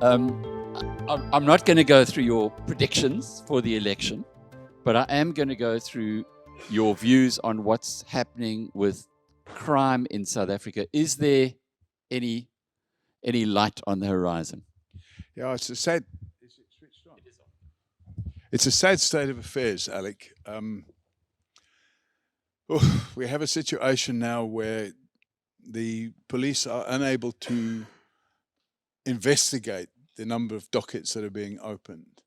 I'm not going to go through your predictions for the election, but I am going to go through your views on what's happening with crime in South Africa. Is there any light on the horizon? Yeah, it's a sad. Is it switched on? It is on. It's a sad state of affairs, Alec. We have a situation now where the police are unable to investigate the number of dockets that are being opened.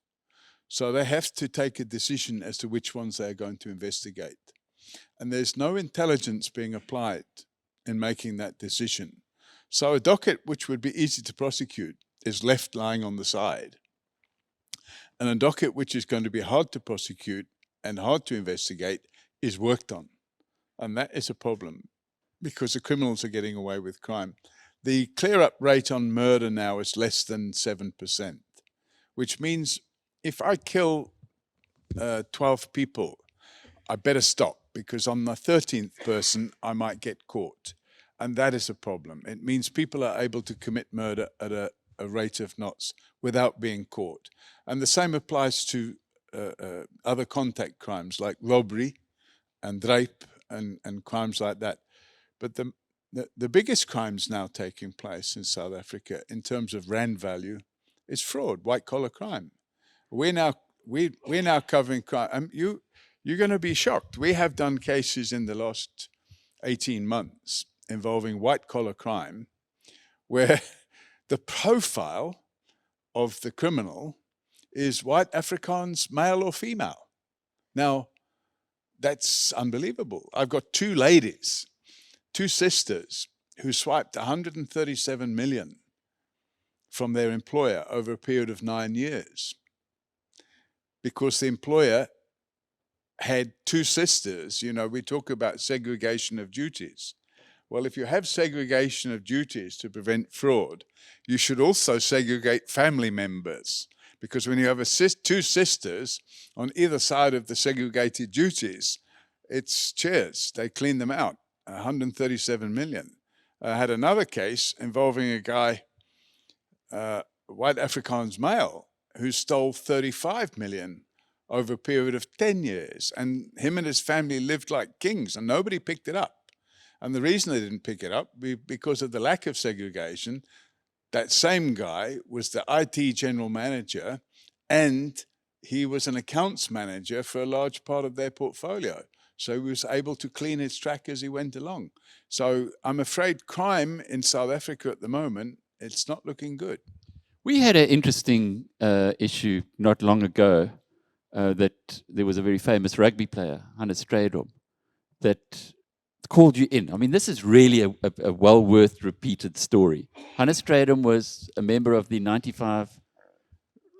So they have to take a decision as to which ones they're going to investigate. And there's no intelligence being applied in making that decision. So a docket which would be easy to prosecute is left lying on the side. And a docket which is going to be hard to prosecute and hard to investigate is worked on. And that is a problem because the criminals are getting away with crime. The clear-up rate on murder now is less than 7%, which means if I kill 12 people, I better stop because on the 13th person, I might get caught. And that is a problem. It means people are able to commit murder at a rate of knots without being caught. And the same applies to other contact crimes like robbery and rape and crimes like that. But the biggest crimes now taking place in South Africa in terms of rand value is fraud, white-collar crime. We're now covering crime. You're going to be shocked. We have done cases in the last 18 months involving white-collar crime where the profile of the criminal is white Afrikaans, male or female. Now, that's unbelievable. I've got two ladies, two sisters, who swiped 137 million from their employer over a period of 9 years because the employer had two sisters. You know, we talk about segregation of duties. Well, if you have segregation of duties to prevent fraud, you should also segregate family members, because when you have two sisters on either side of the segregated duties, it's cheers, they clean them out, 137 million. I had another case involving a guy, white Afrikaans male, who stole 35 million over a period of 10 years. And him and his family lived like kings and nobody picked it up. And the reason they didn't pick it up, because of the lack of segregation. That same guy was the IT general manager and he was an accounts manager for a large part of their portfolio. So he was able to clean his track as he went along. So I'm afraid crime in South Africa at the moment, it's not looking good. We had an interesting issue not long ago that there was a very famous rugby player, Hannes Strydom, that called you in. I mean, this is really a well worth repeated story. Hannes Strydom was a member of the 95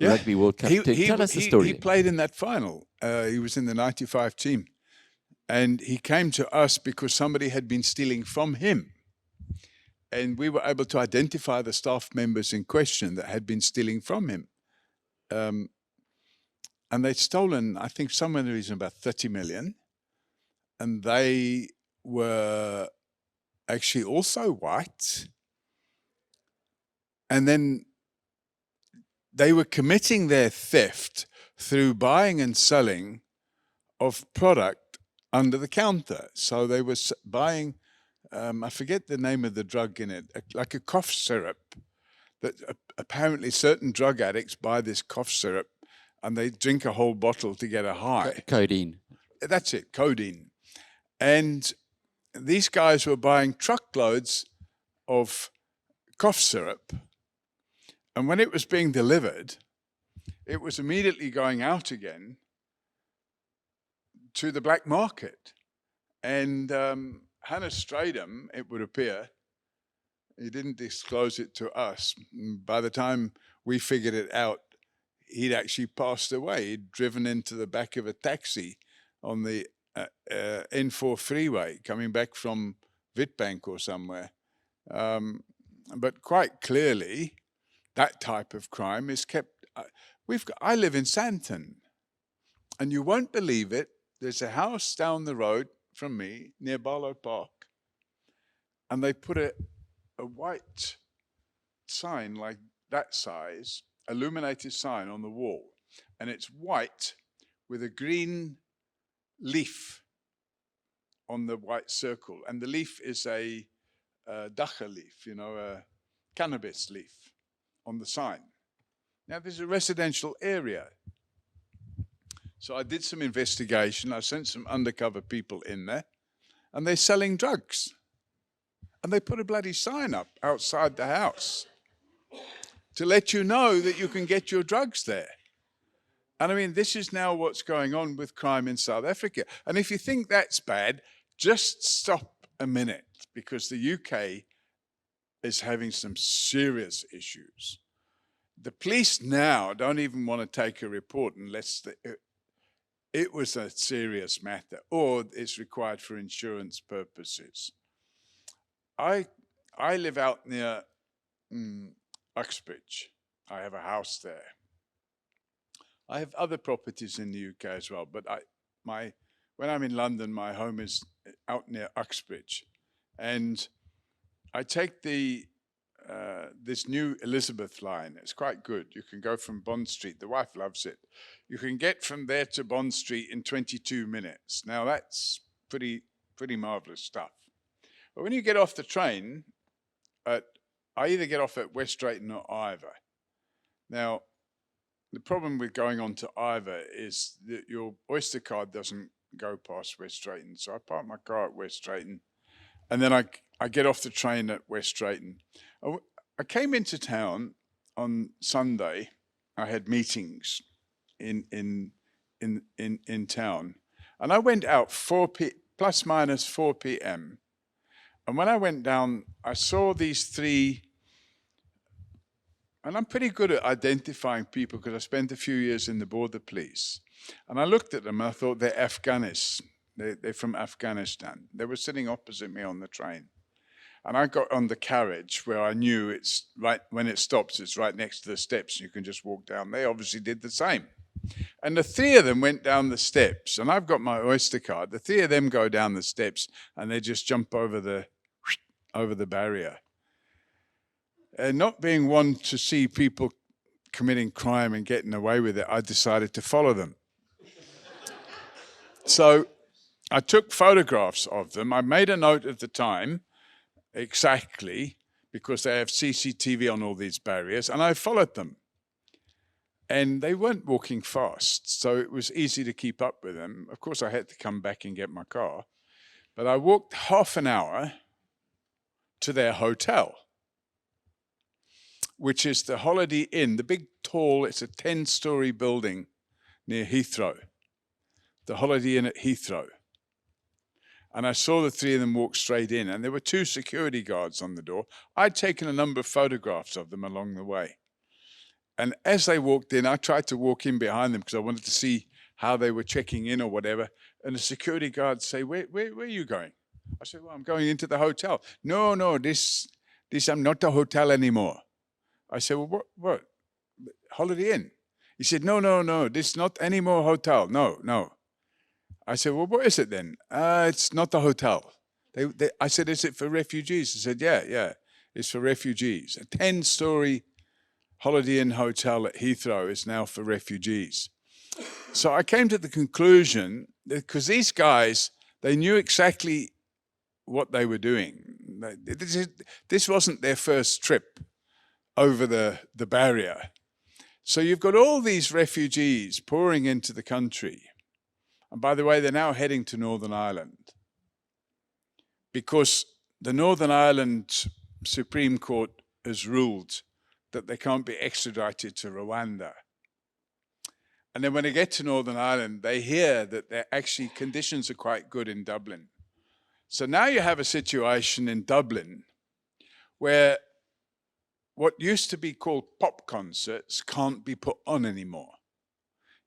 Rugby World Cup team. Tell us the story. He played in that final. He was in the 95 team. And he came to us because somebody had been stealing from him. And we were able to identify the staff members in question that had been stealing from him. And they'd stolen, I think, somewhere in the region about 30 million. And they were actually also white. And then they were committing their theft through buying and selling of product under the counter. So they were buying, I forget the name of the drug in it, like a cough syrup. That apparently certain drug addicts buy this cough syrup and they drink a whole bottle to get a high. Codeine. That's it, codeine. And these guys were buying truckloads of cough syrup. And when it was being delivered, it was immediately going out again to the black market. And Hannes Strydom, it would appear, he didn't disclose it to us. By the time we figured it out, he'd actually passed away. He'd driven into the back of a taxi on the N4 freeway coming back from Witbank or somewhere. But quite clearly, that type of crime is kept. I live in Sandton, and you won't believe it. There's a house down the road from me near Barlow Park, and they put a white sign like that size, illuminated sign on the wall, and it's white with a green leaf on the white circle, and the leaf is a dacha leaf, a cannabis leaf on the sign. Now, there's a residential area. So I did some investigation. I sent some undercover people in there, and they're selling drugs. And they put a bloody sign up outside the house to let you know that you can get your drugs there. And I mean, this is now what's going on with crime in South Africa. And if you think that's bad, just stop a minute, because the UK is having some serious issues. The police now don't even want to take a report unless it was a serious matter or it's required for insurance purposes. I live out near Uxbridge. I have a house there. I have other properties in the UK as well, but when I'm in London, my home is out near Uxbridge, and I take this new Elizabeth line. It's quite good. You can go from Bond Street. The wife loves it. You can get from there to Bond Street in 22 minutes. Now that's pretty marvelous stuff. But when you get off the train, I either get off at West Drayton or Ivor. Now, the problem with going on to Ivor is that your Oyster card doesn't go past West Drayton. So I park my car at West Drayton, and then I get off the train at West Drayton. I came into town on Sunday. I had meetings in town, and I went out plus minus 4 p.m. And when I went down, I saw these three, and I'm pretty good at identifying people because I spent a few years in the border police. And I looked at them and I thought, they're Afghanis. They're from Afghanistan. They were sitting opposite me on the train. And I got on the carriage where I knew it's right, when it stops, it's right next to the steps. You can just walk down. They obviously did the same. And the three of them went down the steps, and I've got my Oyster card. The three of them go down the steps and they just jump over the barrier. And not being one to see people committing crime and getting away with it, I decided to follow them. So I took photographs of them. I made a note of the time exactly, because they have CCTV on all these barriers, and I followed them. And they weren't walking fast, so it was easy to keep up with them. Of course, I had to come back and get my car. But I walked half an hour to their hotel, which is the Holiday Inn, the big tall, it's a 10-story building near Heathrow, the Holiday Inn at Heathrow. And I saw the three of them walk straight in, and there were 2 security guards on the door. I'd taken a number of photographs of them along the way. And as they walked in, I tried to walk in behind them because I wanted to see how they were checking in or whatever. And the security guards say, where are you going? I said, well, I'm going into the hotel. No, this I'm not the hotel anymore. I said, well, what? Holiday Inn? He said, no, this is not any more hotel. No. I said, well, what is it then? It's not the hotel. I said, is it for refugees? He said, yeah, it's for refugees. A 10-story Holiday Inn hotel at Heathrow is now for refugees. So I came to the conclusion that because these guys, they knew exactly what they were doing. This wasn't their first trip over the barrier. So you've got all these refugees pouring into the country. And by the way, they're now heading to Northern Ireland because the Northern Ireland Supreme Court has ruled that they can't be extradited to Rwanda. And then when they get to Northern Ireland, they hear that conditions are quite good in Dublin. So now you have a situation in Dublin where what used to be called pop concerts can't be put on anymore.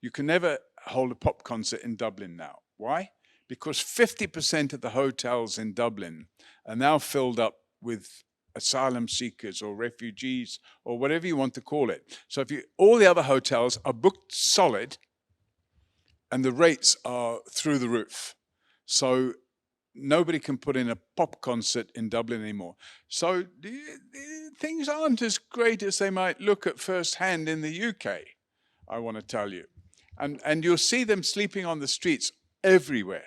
You can never hold a pop concert in Dublin now. Why? Because 50% of the hotels in Dublin are now filled up with asylum seekers or refugees or whatever you want to call it. So all the other hotels are booked solid and the rates are through the roof. So nobody can put in a pop concert in Dublin anymore. So things aren't as great as they might look at first hand in the UK, I want to tell you. And you'll see them sleeping on the streets everywhere.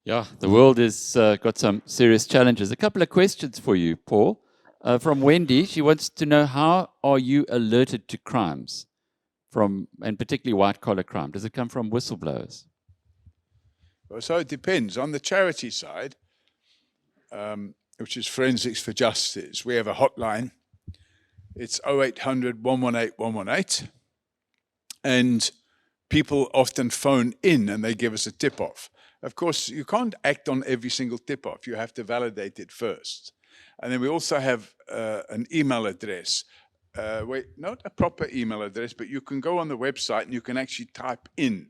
Yeah, the world has got some serious challenges. A couple of questions for you, Paul. From Wendy, she wants to know, how are you alerted to crimes, and particularly white-collar crime? Does it come from whistleblowers? Well, so it depends. On the charity side, which is Forensics for Justice, we have a hotline. It's 0800 118 118. And people often phone in and they give us a tip-off. Of course, you can't act on every single tip-off. You have to validate it first. And then we also have an email address. Not a proper email address, but you can go on the website and you can actually type in.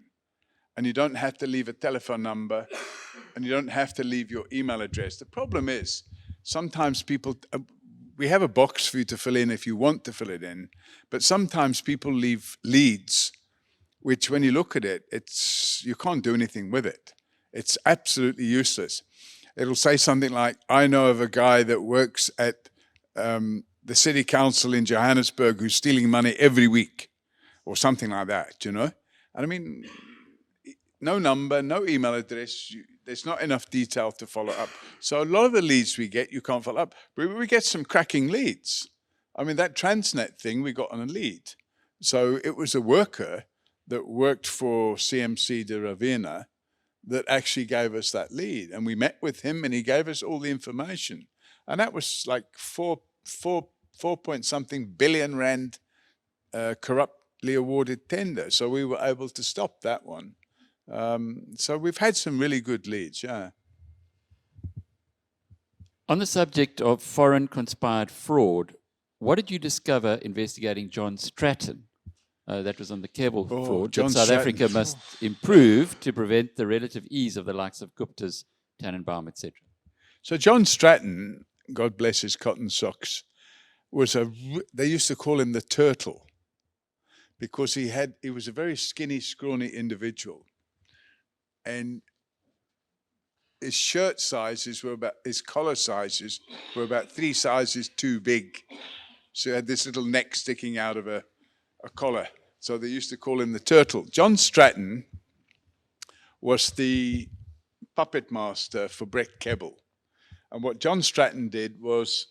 And you don't have to leave a telephone number, and you don't have to leave your email address. The problem is, sometimes people, we have a box for you to fill in if you want to fill it in, but sometimes people leave leads, which when you look at it, you can't do anything with it. It's absolutely useless. It'll say something like, I know of a guy that works at the city council in Johannesburg who's stealing money every week, or something like that, you know? And I mean, no number, no email address, there's not enough detail to follow up. So a lot of the leads we get, you can't follow up. But we get some cracking leads. I mean, that Transnet thing, we got on a lead. So it was a worker that worked for CMC de Ravenna that actually gave us that lead. And we met with him and he gave us all the information. And that was like 4 point something billion rand corruptly awarded tender. So we were able to stop that one. So we've had some really good leads, yeah. On the subject of foreign conspired fraud, what did you discover investigating John Stratton? That was on the Kebble fraud. John that South Stratton. Africa must improve to prevent the relative ease of the likes of Gupta's, Tannenbaum, etc. So John Stratton, God bless his cotton socks, they used to call him the turtle because he was a very skinny, scrawny individual. And his shirt sizes his collar sizes were about 3 sizes too big. So he had this little neck sticking out of a collar. So they used to call him the turtle. John Stratton was the puppet master for Brett Kebble. And what John Stratton did was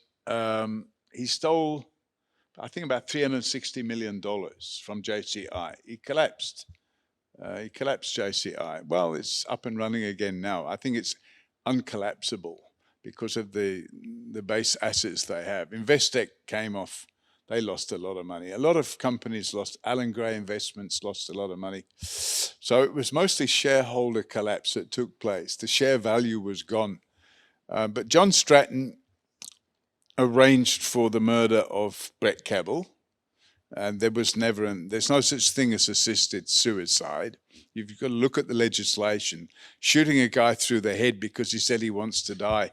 he stole, I think, about $360 million from JCI. He collapsed JCI. Well, it's up and running again now. I think it's uncollapsible because of the base assets they have. Investec came off. They lost a lot of money. A lot of companies lost. Alan Gray Investments lost a lot of money. So it was mostly shareholder collapse that took place. The share value was gone. But John Stratton arranged for the murder of Brett Kebble. And there's no such thing as assisted suicide. You've got to look at the legislation. Shooting a guy through the head because he said he wants to die.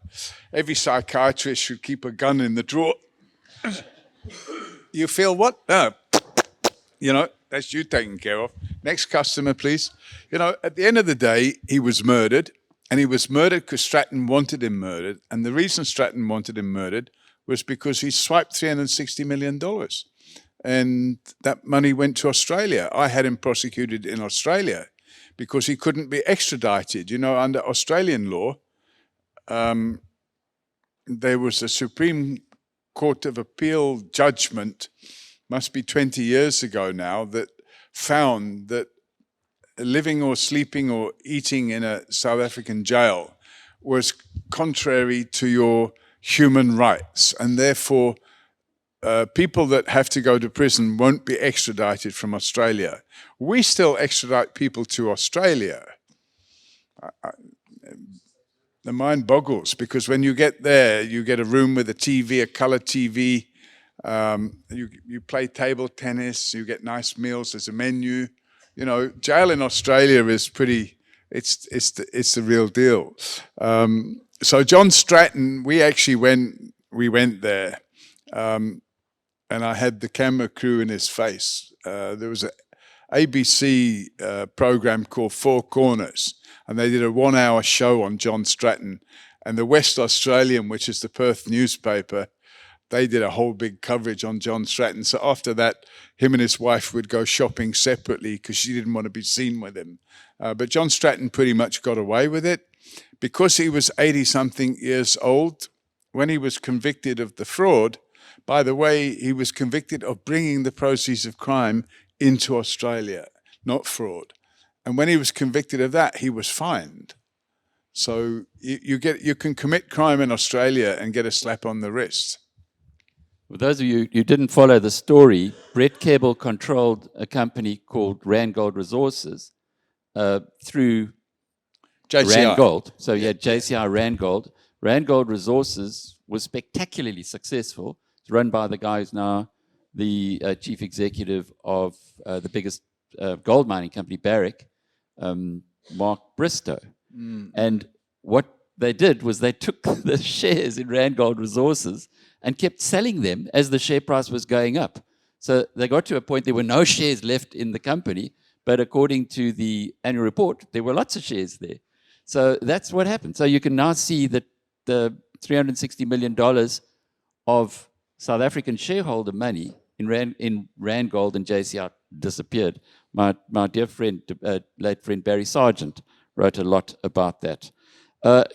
Every psychiatrist should keep a gun in the drawer. You feel what? No. You know, that's you taken care of. Next customer, please. You know, at the end of the day, he was murdered. And he was murdered because Stratton wanted him murdered. And the reason Stratton wanted him murdered was because he swiped $360 million. And that money went to Australia. I had him prosecuted in Australia because he couldn't be extradited. You know, under Australian law, there was a Supreme Court of Appeal judgment, must be 20 years ago now, that found that living or sleeping or eating in a South African jail was contrary to your human rights, and therefore people that have to go to prison won't be extradited from Australia. We still extradite people to Australia. The mind boggles, because when you get there, you get a room with a TV, a color TV, you play table tennis, you get nice meals, there's a menu. You know, jail in Australia is pretty, it's the real deal. So John Stratton, we went there. And I had the camera crew in his face. There was ABC program called Four Corners, and they did a 1-hour show on John Stratton. And the West Australian, which is the Perth newspaper, they did a whole big coverage on John Stratton. So after that, him and his wife would go shopping separately because she didn't want to be seen with him. But John Stratton pretty much got away with it. Because he was 80-something years old, when he was convicted of the fraud, by the way, he was convicted of bringing the proceeds of crime into Australia, not fraud. And when he was convicted of that, he was fined. So you can commit crime in Australia and get a slap on the wrist. For those of you who didn't follow the story, Brett Kebble controlled a company called Randgold Resources through JCI. Randgold. So you had JCI Randgold. Randgold Resources was spectacularly successful. It's run by the guy who's now the chief executive of the biggest gold mining company, Barrick, Mark Bristow. And what they did was they took the shares in Randgold Resources and kept selling them as the share price was going up. So they got to a point there were no shares left in the company, but according to the annual report, there were lots of shares there. So that's what happened. So you can now see that the $360 million of South African shareholder money in Randgold and JCI disappeared. My dear friend, late friend Barry Sargent, wrote a lot about that.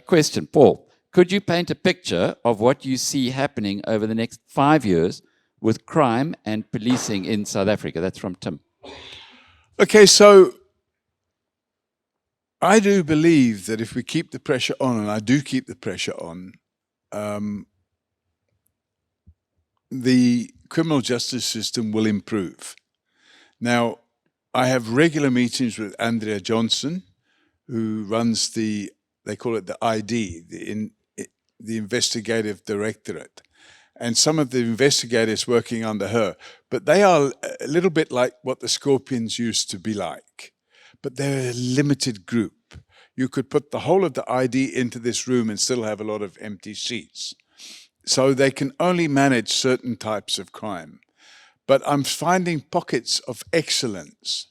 Question, Paul. Could you paint a picture of what you see happening over the next 5 years with crime and policing in South Africa? That's from Tim. Okay, so I do believe that if we keep the pressure on, and I do keep the pressure on, the criminal justice system will improve. Now, I have regular meetings with Andrea Johnson, who runs they call it the ID, the Investigative Directorate, and some of the investigators working under her. But they are a little bit like what the Scorpions used to be like. But they're a limited group. You could put the whole of the ID into this room and still have a lot of empty seats. So they can only manage certain types of crime. But I'm finding pockets of excellence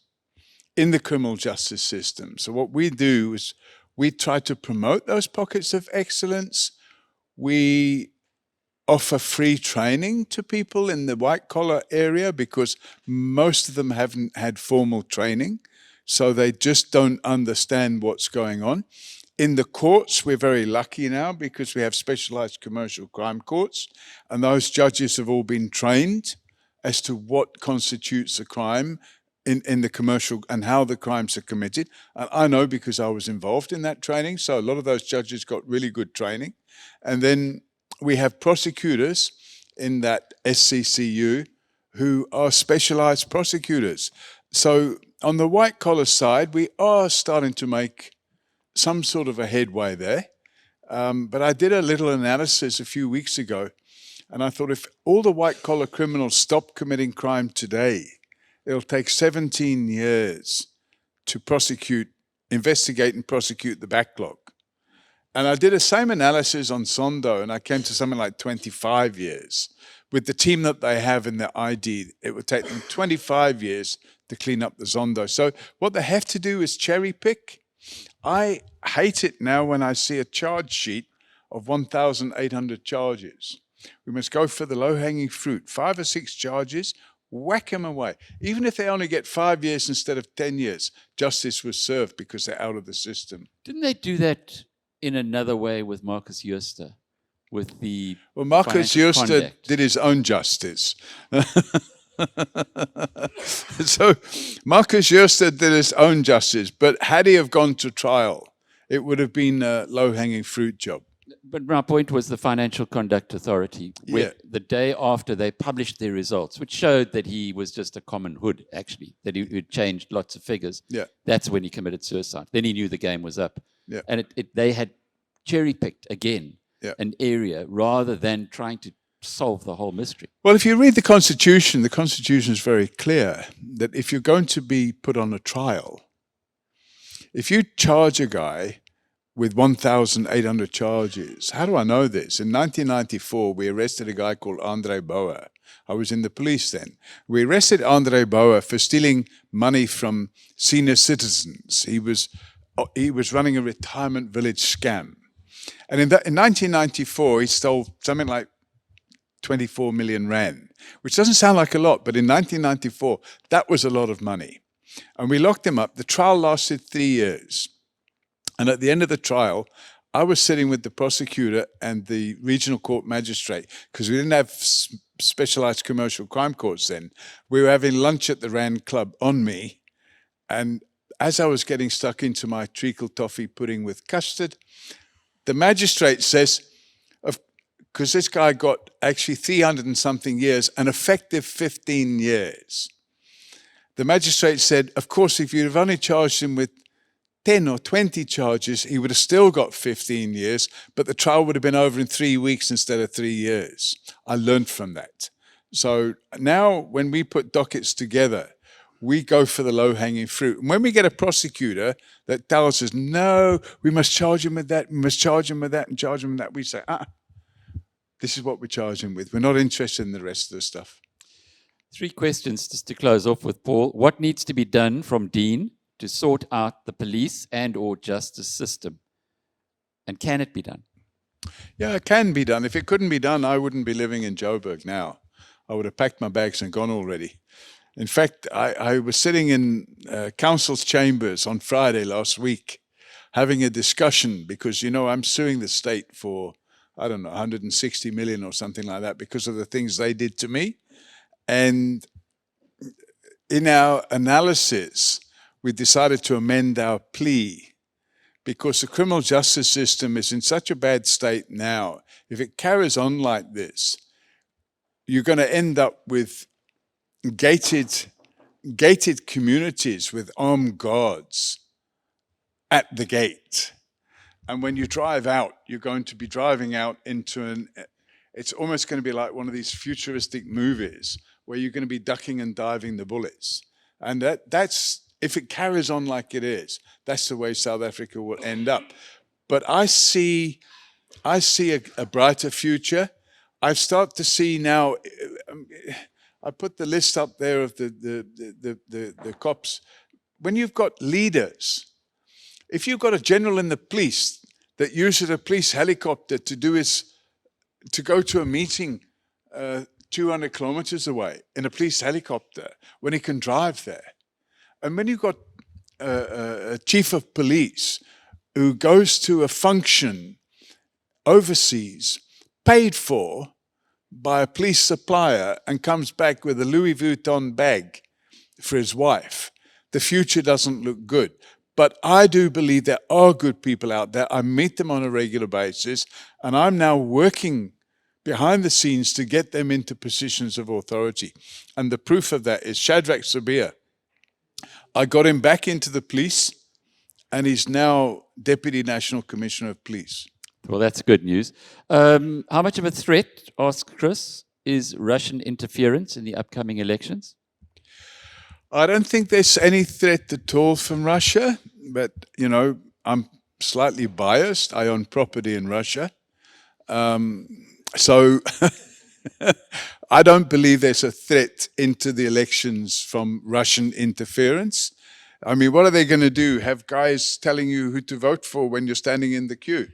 in the criminal justice system. So what we do is we try to promote those pockets of excellence. We offer free training to people in the white-collar area because most of them haven't had formal training, so they just don't understand what's going on. In the courts, we're very lucky now because we have specialized commercial crime courts, and those judges have all been trained as to what constitutes a crime in the commercial and how the crimes are committed. And I know because I was involved in that training, so a lot of those judges got really good training. And then we have prosecutors in that SCCU who are specialized prosecutors. So on the white-collar side, we are starting to make some sort of a headway there. But I did a little analysis a few weeks ago, and I thought if all the white-collar criminals stop committing crime today, it'll take 17 years to investigate and prosecute the backlog. And I did the same analysis on Sondo, and I came to something like 25 years. With the team that they have in their ID, it would take them 25 years to clean up the Zondo. So what they have to do is cherry pick. I hate it now when I see a charge sheet of 1,800 charges. We must go for the low-hanging fruit. 5 or 6 charges, whack them away. Even if they only get 5 years instead of 10 years, justice was served because they're out of the system. Didn't they do that in another way with Marcus Jooste? With the Well, Marcus Jooste did his own justice. So Marcus Jooste did his own justice, but had he have gone to trial, it would have been a low-hanging fruit job. But my point was the Financial Conduct Authority, where the day after they published their results, which showed that he was just a common hood, actually, that he had changed lots of figures. Yeah. That's when he committed suicide. Then he knew the game was up. Yeah. And they had cherry-picked again an area rather than trying to solve the whole mystery. Well, if you read the Constitution is very clear that if you're going to be put on a trial, if you charge a guy with 1,800 charges, how do I know this? In 1994, we arrested a guy called Andre Bauer, I was in the police then. We arrested Andre Bauer for stealing money from senior citizens. He was running a retirement village scam. And in 1994, he stole something like 24 million rand, which doesn't sound like a lot, but in 1994, that was a lot of money. And we locked him up. The trial lasted 3 years. And at the end of the trial, I was sitting with the prosecutor and the regional court magistrate, because we didn't have specialized commercial crime courts then. We were having lunch at the Rand Club on me. And as I was getting stuck into my treacle toffee pudding with custard, the magistrate says, because this guy got actually 300 and something years, an effective 15 years. The magistrate said, of course, if you'd have only charged him with 10 or 20 charges, he would have still got 15 years, but the trial would have been over in 3 weeks instead of 3 years. I learned from that. So now when we put dockets together, we go for the low-hanging fruit. And when we get a prosecutor that tells us, no, we must charge him with that, we must charge him with that, and charge him with that, we say, this is what we're charging with. We're not interested in the rest of the stuff. 3 questions just to close off with, Paul. What needs to be done from Dean to sort out the police and or justice system? And can it be done? Yeah, it can be done. If it couldn't be done, I wouldn't be living in Joburg now. I would have packed my bags and gone already. In fact, I was sitting in council's chambers on Friday last week having a discussion because, you know, I'm suing the state for, I don't know, 160 million or something like that because of the things they did to me. And in our analysis, we decided to amend our plea because the criminal justice system is in such a bad state now. If it carries on like this, you're going to end up with gated communities with armed guards at the gate. And when you drive out, you're going to be driving out into it's almost going to be like one of these futuristic movies where you're going to be ducking and diving the bullets. And that's, if it carries on like it is, that's the way South Africa will end up. But I see a brighter future. I've started to see now, I put the list up there of the cops. When you've got leaders, if you've got a general in the police that uses a police helicopter to go to a meeting 200 kilometers away in a police helicopter when he can drive there, and when you've got a chief of police who goes to a function overseas, paid for by a police supplier, and comes back with a Louis Vuitton bag for his wife, the future doesn't look good. But I do believe there are good people out there. I meet them on a regular basis, and I'm now working behind the scenes to get them into positions of authority. And the proof of that is Shadrach Sabia. I got him back into the police, and he's now Deputy National Commissioner of Police. Well, that's good news. How much of a threat, asks Chris, is Russian interference in the upcoming elections? I don't think there's any threat at all from Russia, but, you know, I'm slightly biased. I own property in Russia. So I don't believe there's a threat into the elections from Russian interference. I mean, what are they going to do? Have guys telling you who to vote for when you're standing in the queue?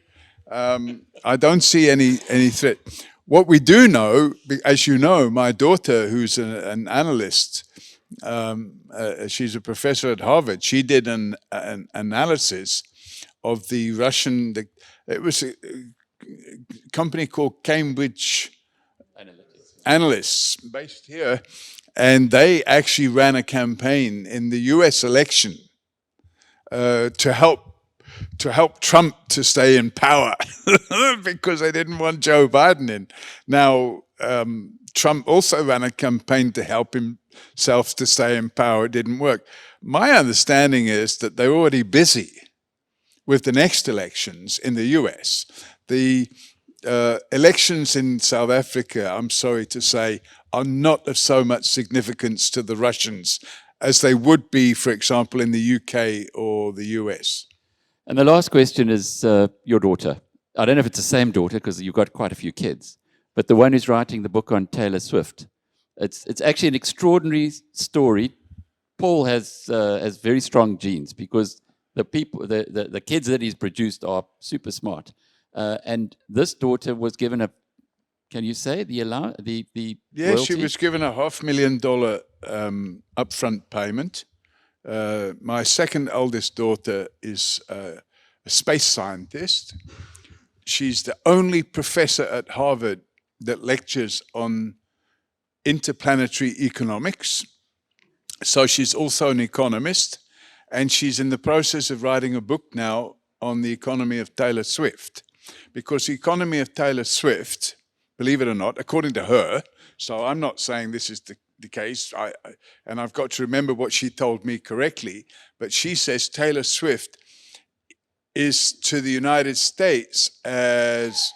I don't see any threat. What we do know, as you know, my daughter, who's an analyst, she's a professor at Harvard. She did an analysis of the Russian. It was a company called Cambridge Analysts, based here, and they actually ran a campaign in the U.S. election to help Trump to stay in power because they didn't want Joe Biden in. Now, Trump also ran a campaign to help himself to stay in power. It didn't work. My understanding is that they're already busy with the next elections in the US. The elections in South Africa, I'm sorry to say, are not of so much significance to the Russians as they would be, for example, in the UK or the US. And the last question is your daughter. I don't know if it's the same daughter because you've got quite a few kids, but the one who's writing the book on Taylor Swift. It's actually an extraordinary story. Paul has very strong genes because the kids that he's produced are super smart. And this daughter was given a, can you say the Yeah, royalty? she was given a $500,000 upfront payment. My second oldest daughter is a space scientist. She's the only professor at Harvard that lectures on interplanetary economics. So she's also an economist, and she's in the process of writing a book now on the economy of Taylor Swift. Because the economy of Taylor Swift, believe it or not, according to her, so I'm not saying this is the case, and I've got to remember what she told me correctly, but she says Taylor Swift is to the United States as,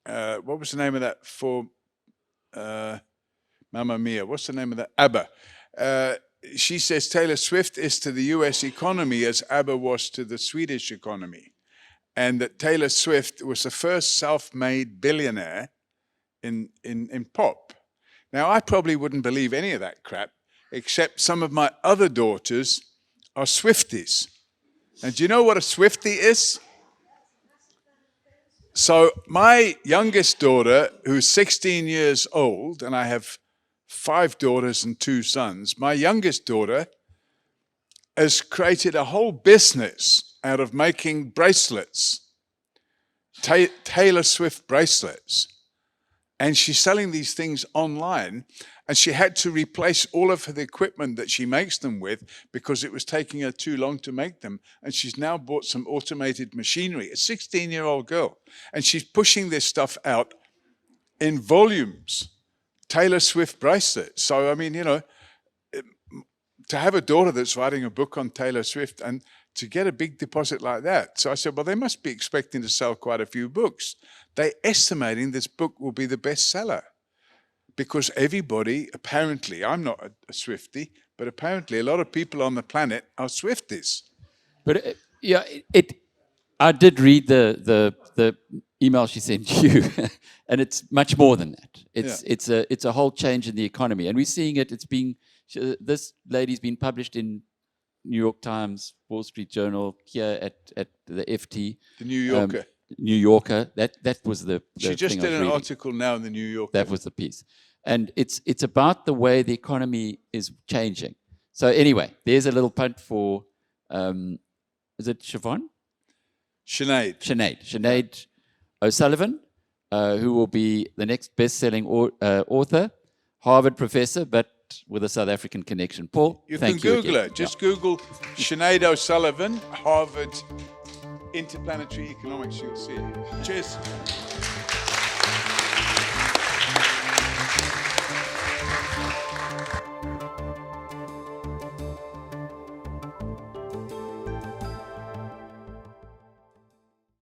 what was the name of that for, Mamma Mia, what's the name of that? ABBA. She says Taylor Swift is to the US economy as ABBA was to the Swedish economy. And that Taylor Swift was the first self-made billionaire in pop. Now, I probably wouldn't believe any of that crap, except some of my other daughters are Swifties. And do you know what a Swiftie is? So my youngest daughter, who's 16 years old, and I have 5 daughters and 2 sons, my youngest daughter has created a whole business out of making bracelets, Taylor Swift bracelets. And she's selling these things online, and she had to replace all of the equipment that she makes them with because it was taking her too long to make them. And she's now bought some automated machinery, a 16-year-old girl. And she's pushing this stuff out in volumes, Taylor Swift bracelets. So, I mean, you know, to have a daughter that's writing a book on Taylor Swift and to get a big deposit like that. So I said, well, they must be expecting to sell quite a few books. They're estimating this book will be the bestseller because everybody, apparently, I'm not a Swiftie, but apparently a lot of people on the planet are Swifties. But yeah, I did read the email she sent you, and it's much more than that. It's a whole change in the economy, and we're seeing it. It's being this lady's been published in New York Times, Wall Street Journal, here at the FT, The New Yorker. New Yorker. That was the She just did an article now in the New Yorker. That was the piece, and it's about the way the economy is changing. So anyway, there's a little punt for. Is it Siobhan? Sinead O'Sullivan, who will be the next best-selling author, Harvard professor, but with a South African connection. Paul, you thank can you Google again. it. Just Google Sinead O'Sullivan, Harvard Interplanetary Economics. You'll see it. Cheers.